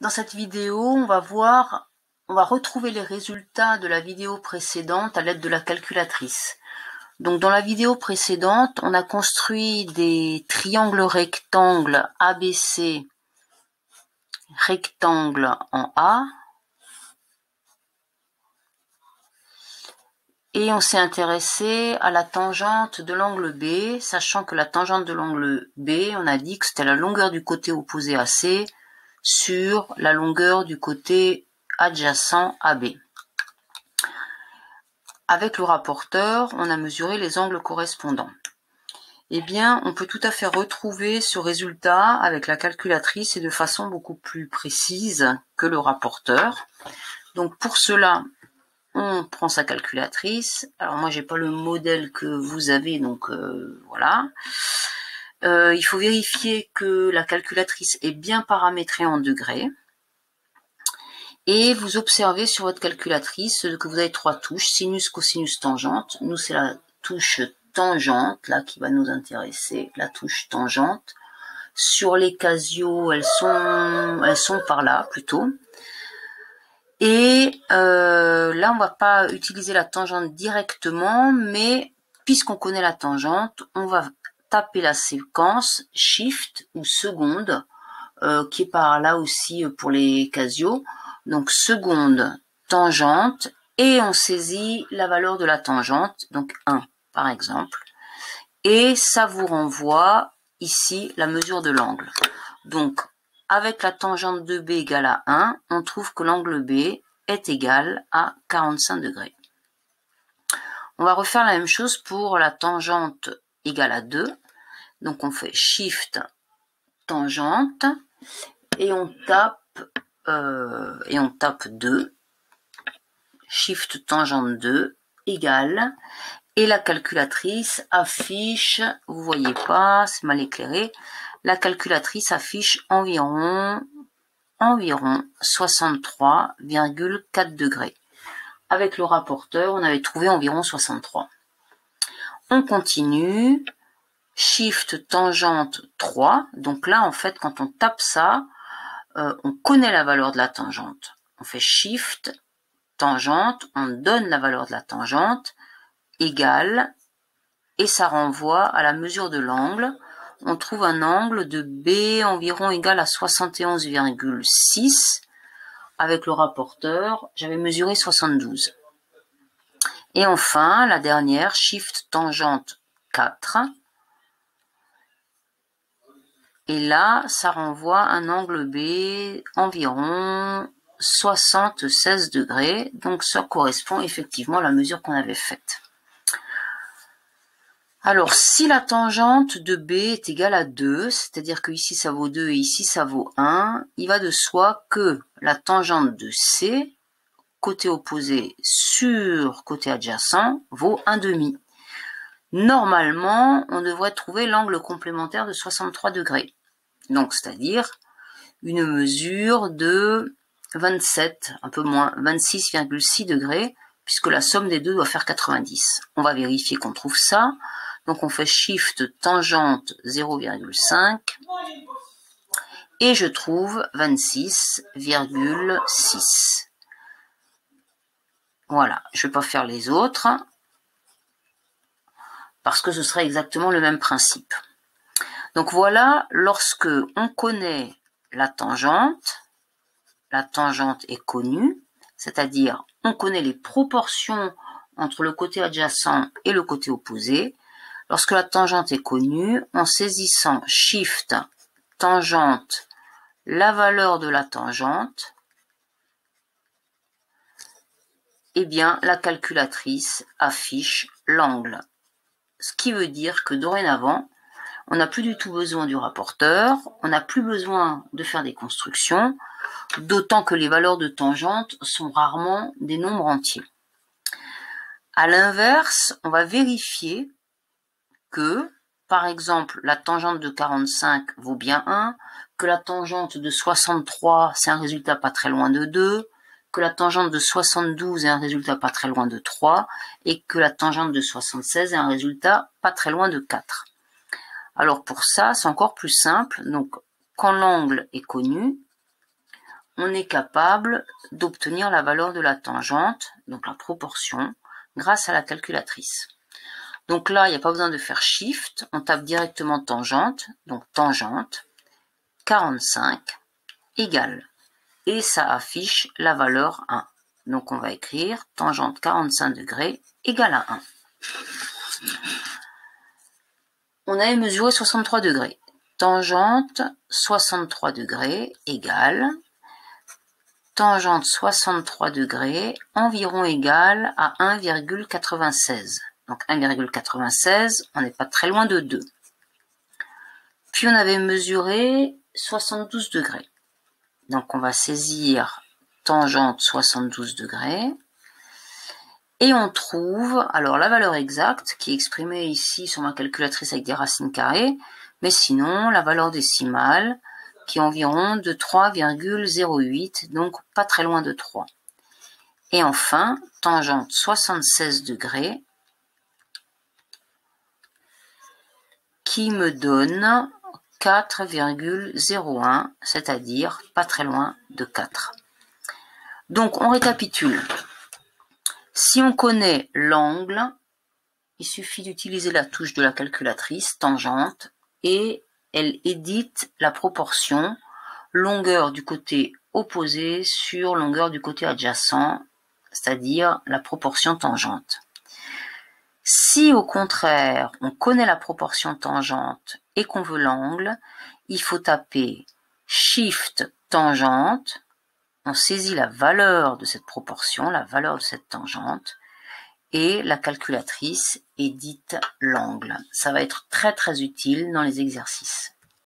Dans cette vidéo, on va retrouver les résultats de la vidéo précédente à l'aide de la calculatrice. Donc dans la vidéo précédente, on a construit des triangles rectangles ABC, rectangle en A, et on s'est intéressé à la tangente de l'angle B, sachant que la tangente de l'angle B, on a dit que c'était la longueur du côté opposé à C sur la longueur du côté adjacent à B. Avec le rapporteur, on a mesuré les angles correspondants. Eh bien, on peut tout à fait retrouver ce résultat avec la calculatrice et de façon beaucoup plus précise que le rapporteur. Donc pour cela, on prend sa calculatrice. Alors moi, j'ai pas le modèle que vous avez, donc voilà. Il faut vérifier que la calculatrice est bien paramétrée en degrés. Et vous observez sur votre calculatrice que vous avez trois touches, sinus, cosinus, tangente. Nous, c'est la touche tangente, là, qui va nous intéresser, la touche tangente. Sur les Casio, elles sont par là, plutôt. Et là, on va pas utiliser la tangente directement, mais puisqu'on connaît la tangente, on va taper la séquence Shift ou seconde, qui est par là aussi pour les Casio. Donc seconde, tangente, et on saisit la valeur de la tangente, donc 1 par exemple, et ça vous renvoie ici la mesure de l'angle. Donc avec la tangente de B égale à 1, on trouve que l'angle B est égal à 45 degrés. On va refaire la même chose pour la tangente égale à 2. Donc on fait Shift, tangente, et on tape 2, Shift tangente 2 égale, et la calculatrice affiche, vous voyez pas, c'est mal éclairé, la calculatrice affiche environ 63,4 degrés. Avec le rapporteur, on avait trouvé environ 63. On continue, Shift tangente 3, donc là en fait quand on tape ça, on connaît la valeur de la tangente. On fait Shift, tangente, on donne la valeur de la tangente, égale, et ça renvoie à la mesure de l'angle. On trouve un angle de B environ égal à 71,6. Avec le rapporteur, j'avais mesuré 72. Et enfin, la dernière, Shift, tangente 4. Et là, ça renvoie un angle B environ 76 degrés. Donc, ça correspond effectivement à la mesure qu'on avait faite. Alors, si la tangente de B est égale à 2, c'est-à-dire que ici ça vaut 2 et ici ça vaut 1, il va de soi que la tangente de C, côté opposé sur côté adjacent, vaut 1,5. Normalement, on devrait trouver l'angle complémentaire de 63 degrés. Donc, c'est-à-dire une mesure de 27, un peu moins, 26,6 degrés, puisque la somme des deux doit faire 90. On va vérifier qu'on trouve ça. Donc, on fait Shift tangente 0,5 et je trouve 26,6. Voilà, je ne vais pas faire les autres parce que ce serait exactement le même principe. Donc voilà, lorsque on connaît la tangente est connue, c'est-à-dire on connaît les proportions entre le côté adjacent et le côté opposé. Lorsque la tangente est connue, en saisissant Shift, tangente, la valeur de la tangente, eh bien la calculatrice affiche l'angle. Ce qui veut dire que dorénavant, on n'a plus du tout besoin du rapporteur, on n'a plus besoin de faire des constructions, d'autant que les valeurs de tangente sont rarement des nombres entiers. À l'inverse, on va vérifier que, par exemple, la tangente de 45 vaut bien 1, que la tangente de 63, c'est un résultat pas très loin de 2, que la tangente de 72 est un résultat pas très loin de 3, et que la tangente de 76 est un résultat pas très loin de 4. Alors pour ça, c'est encore plus simple. Donc, quand l'angle est connu, on est capable d'obtenir la valeur de la tangente, donc la proportion, grâce à la calculatrice. Donc là, il n'y a pas besoin de faire shift, on tape directement tangente, donc tangente 45 égale, et ça affiche la valeur 1. Donc on va écrire tangente 45 degrés égale à 1. On avait mesuré 63 degrés. Tangente 63 degrés égale tangente 63 degrés environ égale à 1,96. Donc 1,96, on n'est pas très loin de 2. Puis on avait mesuré 72 degrés. Donc on va saisir tangente 72 degrés. Et on trouve alors la valeur exacte qui est exprimée ici sur ma calculatrice avec des racines carrées, mais sinon la valeur décimale qui est environ de 3,08, donc pas très loin de 3. Et enfin, tangente 76 degrés qui me donne 4,01, c'est-à-dire pas très loin de 4. Donc on récapitule. Si on connaît l'angle, il suffit d'utiliser la touche de la calculatrice, tangente, et elle édite la proportion longueur du côté opposé sur longueur du côté adjacent, c'est-à-dire la proportion tangente. Si au contraire, on connaît la proportion tangente et qu'on veut l'angle, il faut taper Shift tangente, on saisit la valeur de cette proportion, la valeur de cette tangente, et la calculatrice édite l'angle. Ça va être très très utile dans les exercices.